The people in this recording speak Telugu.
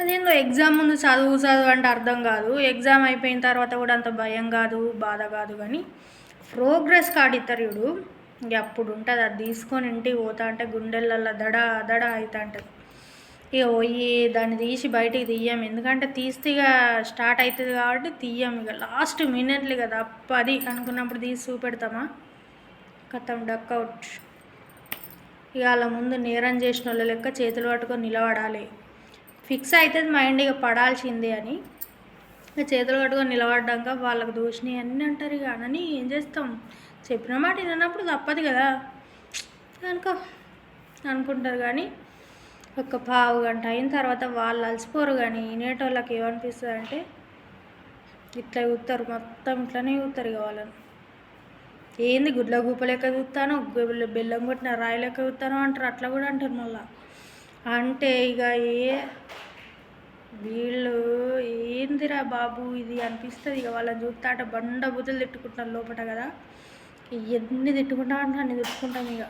అదేందో ఎగ్జామ్ ముందు చదువు చదువు అంటే అర్థం కాదు, ఎగ్జామ్ అయిపోయిన తర్వాత కూడా అంత భయం కాదు, బాధ కాదు. కానీ ప్రోగ్రెస్ కార్డు ఇస్తారు చూడు, ఇంక అప్పుడు ఉంటుంది. అది తీసుకొని ఇంటికి పోతా అంటే గుండెలల్లో దడ దడ అవుతా ఉంటుంది. ఇక పోయి దాన్ని తీసి బయటికి తీయం, ఎందుకంటే తీస్తే ఇక స్టార్ట్ అవుతుంది కాబట్టి తీయం. ఇక లాస్ట్ మినిట్లు కదా 10 అనుకున్నప్పుడు తీసి చూపెడతామా, కథం డక్అవుట్. ఇక వాళ్ళ ముందు నేరం చేసిన వాళ్ళ లెక్క చేతులు పట్టుకొని నిలబడాలి. ఫిక్స్ అవుతుంది మైండ్ ఇక పడాల్సిందే అని. ఇక చేతులు పట్టుకొని నిలబడ్డాక వాళ్ళకు దోషినాయి అన్నీ అంటారు. ఇక అనని ఏం చేస్తాం, చెప్పిన మాట విన్నప్పుడు తప్పదు కదా అనుకో అనుకుంటారు. కానీ ఒక పావు గంట అయిన తర్వాత వాళ్ళు అలసిపోరు. కానీ వినేటోళ్ళకి ఏమనిపిస్తుంది అంటే ఇట్లా చూస్తారు, మొత్తం ఇట్లనే చూస్తారు. ఇక వాళ్ళని ఏంది గుడ్ల గూప లెక్క చూస్తాను, బెల్లం కొట్టిన రాయి లెక్క చూస్తాను అంటారు. అట్లా కూడా అంటారు మళ్ళా. అంటే ఇక వీళ్ళు ఏందిరా బాబు ఇది అనిపిస్తుంది. ఇక వాళ్ళని చూస్తాట బండ బుద్ధులు తిట్టుకుంటారు లోపల కదా. ఎన్ని తిట్టుకుంటా అంటే అన్ని తిట్టుకుంటాం ఇక.